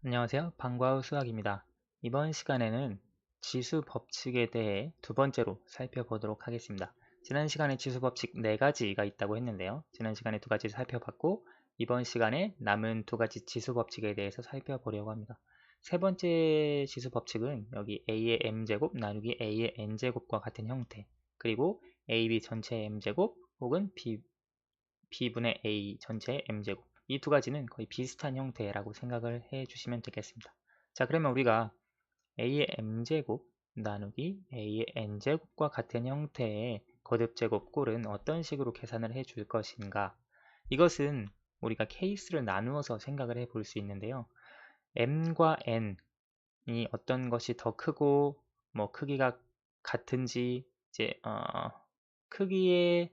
안녕하세요. 방과후 수학입니다. 이번 시간에는 지수 법칙에 대해 두 번째로 살펴보도록 하겠습니다. 지난 시간에 지수 법칙 4가지가 있다고 했는데요. 지난 시간에 2가지 살펴봤고 이번 시간에 남은 2가지 지수 법칙에 대해서 살펴보려고 합니다. 세 번째 지수 법칙은 여기 a의 m제곱 나누기 a의 n제곱과 같은 형태, 그리고 ab 전체의 m제곱 혹은 b분의 a 전체의 m제곱, 이 2가지는 거의 비슷한 형태라고 생각을 해 주시면 되겠습니다. 자, 그러면 우리가 a의 m제곱 나누기 a의 n제곱과 같은 형태의 거듭제곱 꼴은 어떤 식으로 계산을 해 줄 것인가? 이것은 우리가 케이스를 나누어서 생각을 해 볼 수 있는데요. m과 n이 어떤 것이 더 크고 크기가 같은지, 이제 크기의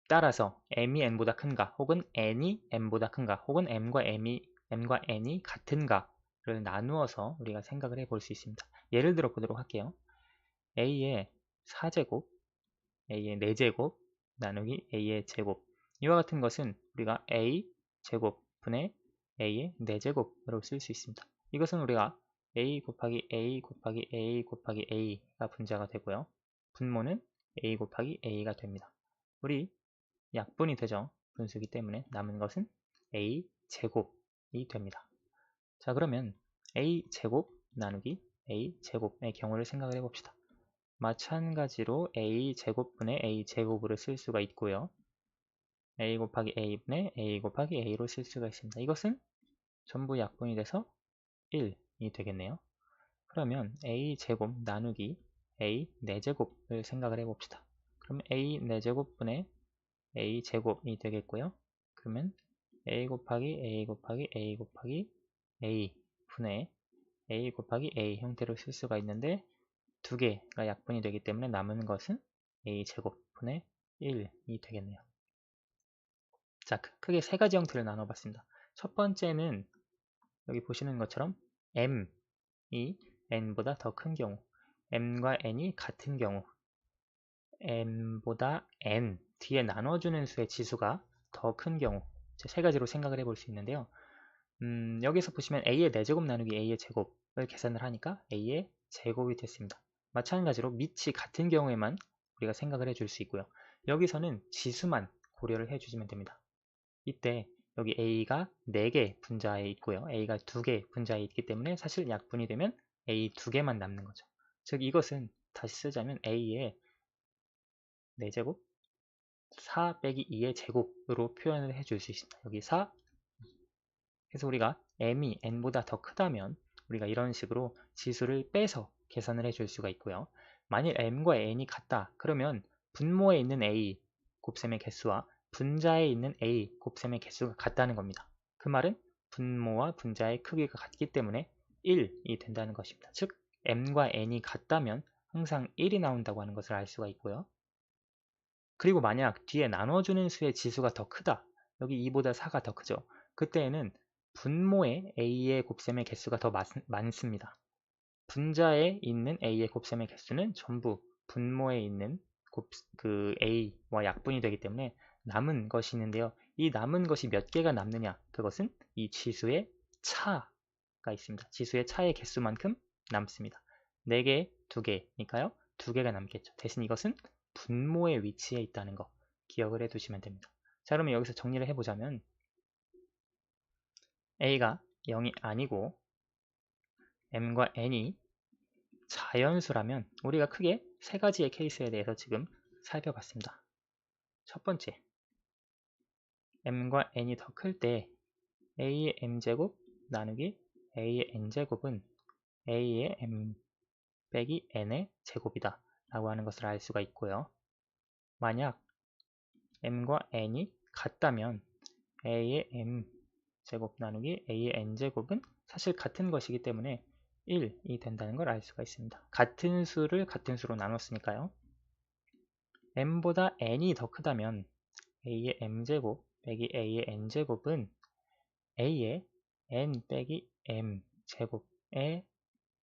따라서 m이 n보다 큰가, 혹은 n이 m보다 큰가, 혹은 m과 n이 같은가를 나누어서 우리가 생각을 해볼 수 있습니다. 예를 들어 보도록 할게요. a의 4제곱, a의 4제곱 나누기 a의 제곱, 이와 같은 것은 우리가 a 제곱 분의 a의 4제곱으로 쓸 수 있습니다. 이것은 우리가 a 곱하기 a 곱하기 a 곱하기 a가 분자가 되고요. 분모는 a 곱하기 a가 됩니다. 우리 약분이 되죠. 분수이기 때문에 남은 것은 a제곱이 됩니다. 자, 그러면 a제곱 나누기 a제곱의 경우를 생각을 해봅시다. 마찬가지로 a제곱분의 a제곱으로 쓸 수가 있고요. a 곱하기 a분의 a 곱하기 a로 쓸 수가 있습니다. 이것은 전부 약분이 돼서 1이 되겠네요. 그러면 a제곱 나누기 a 4제곱을 생각을 해봅시다. 그럼 a 4제곱분의 a 제곱이 되겠고요. 그러면 a 곱하기 a 곱하기 a 곱하기 a 분의 a 곱하기 a 형태로 쓸 수가 있는데, 두 개가 약분이 되기 때문에 남은 것은 a 제곱 분의 1이 되겠네요. 자, 크게 세 가지 형태를 나눠봤습니다. 첫 번째는 여기 보시는 것처럼 m이 n보다 더 큰 경우, m과 n이 같은 경우, m보다 n 뒤에 나눠주는 수의 지수가 더 큰 경우, 세 가지로 생각을 해볼 수 있는데요. 여기서 보시면 a의 4제곱 나누기 a의 제곱을 계산을 하니까 a의 제곱이 됐습니다. 마찬가지로 밑이 같은 경우에만 우리가 생각을 해줄 수 있고요. 여기서는 지수만 고려를 해주시면 됩니다. 이때 여기 a가 4개 분자에 있고요. a가 2개 분자에 있기 때문에 사실 약분이 되면 a 2개만 남는 거죠. 즉 이것은 다시 쓰자면 a의 4제곱 4 빼기 2의 제곱으로 표현을 해줄 수 있습니다. 여기 4, 그래서 우리가 m이 n보다 더 크다면 우리가 이런 식으로 지수를 빼서 계산을 해줄 수가 있고요. 만일 m과 n이 같다 그러면 분모에 있는 a 곱셈의 개수와 분자에 있는 a 곱셈의 개수가 같다는 겁니다. 그 말은 분모와 분자의 크기가 같기 때문에 1이 된다는 것입니다. 즉 m과 n이 같다면 항상 1이 나온다고 하는 것을 알 수가 있고요. 그리고 만약 뒤에 나눠주는 수의 지수가 더 크다, 여기 2보다 4가 더 크죠. 그때에는 분모에 a의 곱셈의 개수가 더 많습니다. 분자에 있는 a의 곱셈의 개수는 전부 분모에 있는 a와 약분이 되기 때문에 남은 것이 있는데요. 이 남은 것이 몇 개가 남느냐, 그것은 이 지수의 차가 있습니다. 지수의 차의 개수만큼 남습니다. 4개, 2개니까요. 2개가 남겠죠. 대신 이것은 분모의 위치에 있다는 거 기억을 해두시면 됩니다. 자, 그러면 여기서 정리를 해보자면 a가 0이 아니고 m과 n이 자연수라면 우리가 크게 세 가지의 케이스에 대해서 지금 살펴봤습니다. 첫 번째, m과 n이 더 클 때 a의 m제곱 나누기 a의 n제곱은 a의 m 빼기 n의 제곱이다 라고 하는 것을 알 수가 있고요. 만약 m과 n이 같다면 a의 m제곱 나누기 a의 n제곱은 사실 같은 것이기 때문에 1이 된다는 걸 알 수가 있습니다. 같은 수를 같은 수로 나눴으니까요. m보다 n이 더 크다면 a의 m제곱 빼기 a의 n제곱은 a의 n 빼기 m 제곱의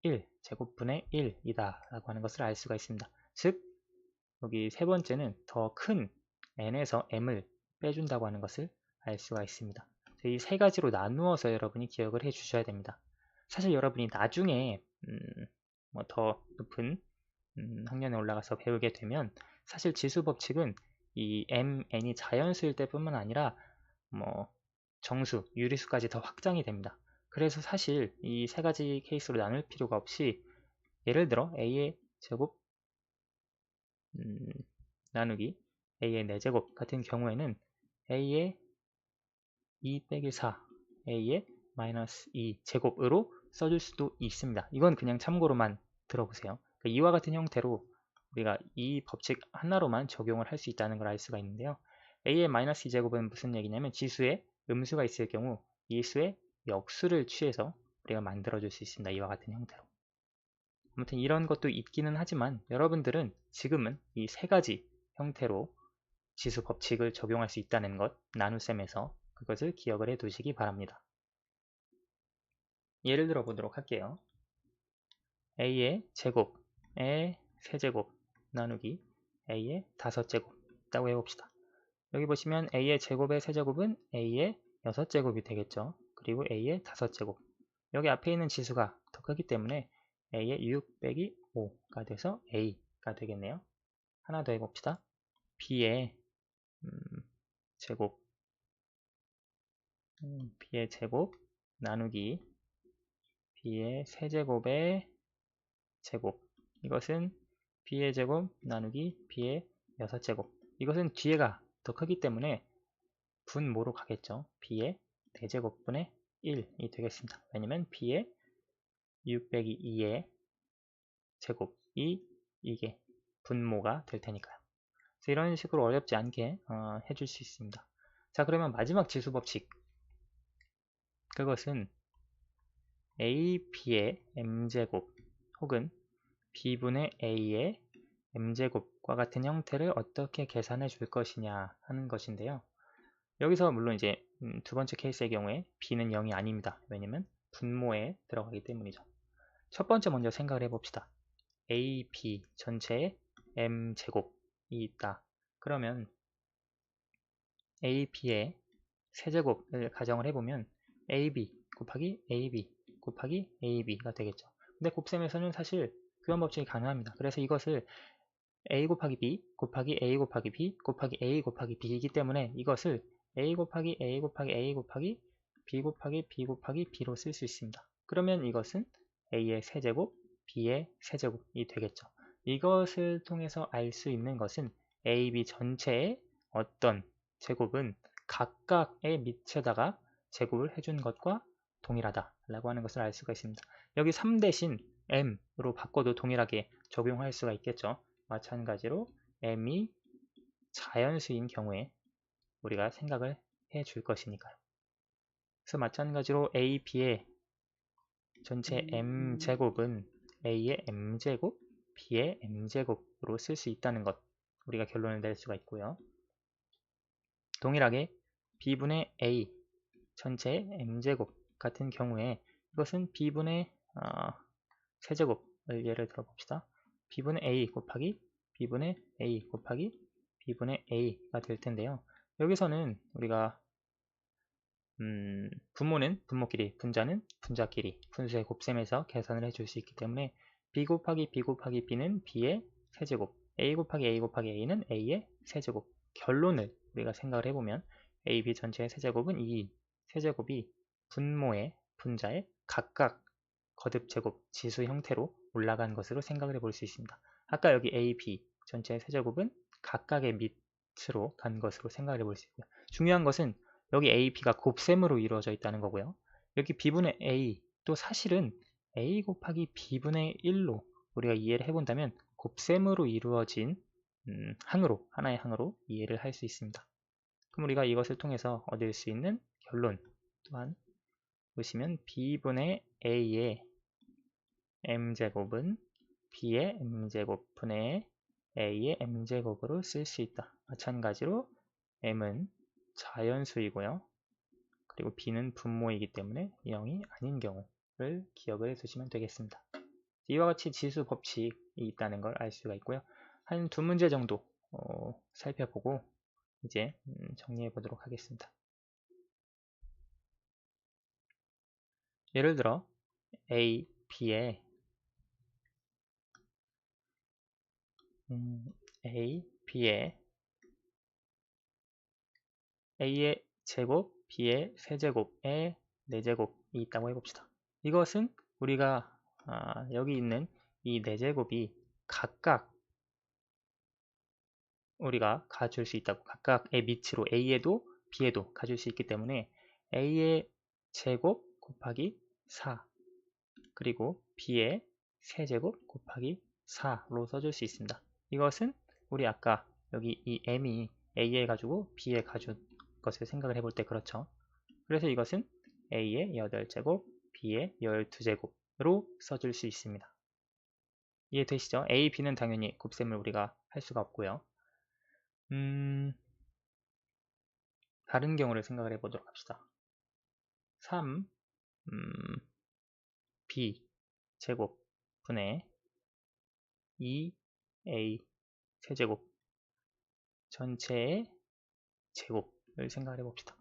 1, 제곱분의 1이다 라고 하는 것을 알 수가 있습니다. 즉 여기 세 번째는 더 큰 n에서 m을 빼준다고 하는 것을 알 수가 있습니다. 이 세 가지로 나누어서 여러분이 기억을 해 주셔야 됩니다. 사실 여러분이 나중에 뭐 더 높은 학년에 올라가서 배우게 되면 사실 지수 법칙은 이 m, n이 자연수일 때뿐만 아니라 뭐 정수, 유리수까지 더 확장이 됩니다. 그래서 사실 이 세 가지 케이스로 나눌 필요가 없이 예를 들어 a의 제곱 나누기 a의 4제곱 같은 경우에는 a의 2 빼기 4, a의 마이너스 2 제곱으로 써줄 수도 있습니다. 이건 그냥 참고로만 들어보세요. 그러니까 이와 같은 형태로 우리가 이 법칙 하나로만 적용을 할 수 있다는 걸 알 수가 있는데요. a의 마이너스 2 제곱은 무슨 얘기냐면 지수에 음수가 있을 경우 이 수의 역수를 취해서 우리가 만들어줄 수 있습니다. 이와 같은 형태로. 아무튼 이런 것도 있기는 하지만 여러분들은 지금은 이 세 가지 형태로 지수 법칙을 적용할 수 있다는 것, 나눗셈에서 그것을 기억을 해 두시기 바랍니다. 예를 들어 보도록 할게요. a의 제곱의 세제곱 나누기 a의 5제곱 있다고 해봅시다. 여기 보시면 a의 제곱의 세제곱은 a의 6제곱이 되겠죠. 그리고 a의 5제곱. 여기 앞에 있는 지수가 더 크기 때문에 a의 6 빼기 5가 돼서 a가 되겠네요. 하나 더 해봅시다. b의 제곱 b의 제곱 나누기 b의 세제곱의 제곱. 이것은 b의 제곱 나누기 b의 6제곱. 이것은 뒤에가 더 크기 때문에 분모로 가겠죠. b의 4제곱분의 1이 되겠습니다. 왜냐면 b의 6 빼기 2의 제곱이 이게 분모가 될 테니까요. 그래서 이런 식으로 어렵지 않게 해줄 수 있습니다. 자, 그러면 마지막 지수 법칙. 그것은 AB의 M제곱 혹은 B분의 A의 M제곱과 같은 형태를 어떻게 계산해 줄 것이냐 하는 것인데요. 여기서 물론 이제 두 번째 케이스의 경우에 B는 0이 아닙니다. 왜냐면 분모에 들어가기 때문이죠. 첫 번째 먼저 생각을 해봅시다. A, B 전체에 M제곱이 있다. 그러면 A, B의 세제곱을 가정을 해보면 AB 곱하기 AB 곱하기 AB가 되겠죠. 근데 곱셈에서는 사실 교환 법칙이 가능합니다. 그래서 이것을 A 곱하기 B 곱하기 A 곱하기 B 곱하기 A 곱하기 B이기 때문에 이것을 A 곱하기 A 곱하기 A 곱하기 B 곱하기 B 곱하기 B로 쓸 수 있습니다. 그러면 이것은 A의 세제곱, B의 세제곱이 되겠죠. 이것을 통해서 알 수 있는 것은 A, B 전체의 어떤 제곱은 각각의 밑에다가 제곱을 해준 것과 동일하다라고 하는 것을 알 수가 있습니다. 여기 3 대신 m으로 바꿔도 동일하게 적용할 수가 있겠죠. 마찬가지로 m이 자연수인 경우에 우리가 생각을 해 줄 것이니까요. 그래서 마찬가지로 a, b의 전체 m제곱은 a의 m제곱, b의 m제곱으로 쓸 수 있다는 것 우리가 결론을 낼 수가 있고요. 동일하게 b분의 a 전체의 m제곱 같은 경우에 이것은 b분의 세제곱을 예를 들어 봅시다. b분의 a 곱하기 b분의 a 곱하기 b분의 a가 될 텐데요. 여기서는 우리가 분모는 분모끼리, 분자는 분자끼리 분수의 곱셈에서 계산을 해줄 수 있기 때문에 b 곱하기 b 곱하기 b는 b의 세제곱, a 곱하기 a 곱하기 a는 a의 세제곱. 결론을 우리가 생각을 해보면 a, b 전체의 세제곱은 이 세제곱이 분모의 분자의 각각 거듭 제곱 지수 형태로 올라간 것으로 생각을 해볼 수 있습니다. 아까 여기 a, b 전체의 세제곱은 각각의 밑으로 간 것으로 생각을 해볼 수 있고요. 중요한 것은 여기 a, b가 곱셈으로 이루어져 있다는 거고요. 여기 b분의 a 또 사실은 a 곱하기 b분의 1로 우리가 이해를 해본다면 곱셈으로 이루어진 항으로, 하나의 항으로 이해를 할 수 있습니다. 그럼 우리가 이것을 통해서 얻을 수 있는 결론 또한 보시면 b분의 a의 m제곱은 b의 m제곱 분의 a의 m제곱으로 쓸 수 있다. 마찬가지로 m은 자연수이고요. 그리고 b는 분모이기 때문에 0이 아닌 경우를 기억을 해두시면 되겠습니다. 이와 같이 지수 법칙이 있다는 걸 알 수가 있고요. 한 2문제 정도 살펴보고 이제 정리해 보도록 하겠습니다. 예를 들어 A, B에 A, B에 A의 제곱, B의 세제곱의 4제곱이 있다고 해봅시다. 이것은 우리가 여기 있는 이 4제곱이 각각 우리가 가줄 수 있다고, 각각의 밑으로 A에도 B에도 가줄 수 있기 때문에 A의 제곱 곱하기 4 그리고 B의 세제곱 곱하기 4로 써줄 수 있습니다. 이것은 우리 아까 여기 이 M이 A에 가지고 B에 가준 것을 생각을 해볼 때 그렇죠. 그래서 이것은 A의 8제곱, B의 12제곱으로 써줄 수 있습니다. 이해되시죠? A, B는 당연히 곱셈을 우리가 할 수가 없고요. 다른 경우를 생각을 해보도록 합시다. 3, B 제곱 분의 2A 세제곱 전체의 제곱을 생각을 해봅시다.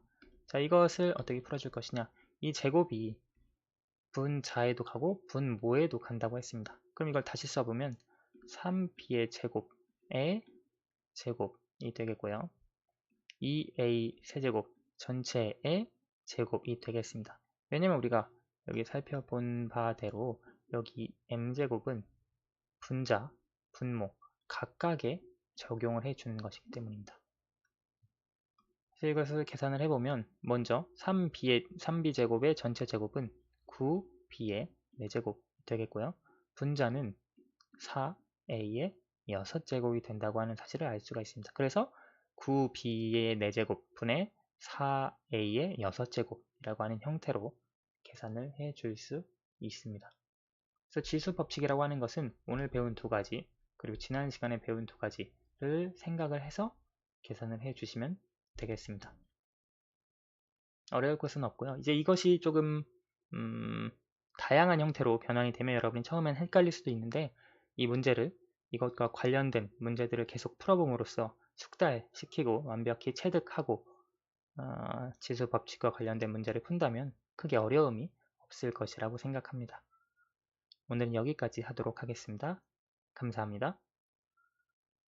자, 이것을 어떻게 풀어줄 것이냐. 이 제곱이 분자에도 가고 분모에도 간다고 했습니다. 그럼 이걸 다시 써보면 3B의 제곱의 제곱이 되겠고요. 2A 세제곱 전체의 제곱이 되겠습니다. 왜냐면 우리가 여기 살펴본 바대로 여기 M제곱은 분자, 분모 각각에 적용을 해주는 것이기 때문입니다. 그래서 이것을 계산을 해보면 먼저 3B제곱의 전체 제곱은 9B의 4제곱 되겠고요. 분자는 4A의 6제곱이 된다고 하는 사실을 알 수가 있습니다. 그래서 9B의 4제곱 분의 4A의 6제곱이라고 하는 형태로 계산을 해줄 수 있습니다. 그래서 지수 법칙이라고 하는 것은 오늘 배운 2가지 그리고 지난 시간에 배운 2가지를 생각을 해서 계산을 해주시면 되겠습니다. 어려울 것은 없고요. 이제 이것이 조금 다양한 형태로 변환이 되면 여러분이 처음엔 헷갈릴 수도 있는데 이 문제를 이것과 관련된 문제들을 계속 풀어봄으로써 숙달시키고 완벽히 체득하고 지수 법칙과 관련된 문제를 푼다면 크게 어려움이 없을 것이라고 생각합니다. 오늘은 여기까지 하도록 하겠습니다. 감사합니다.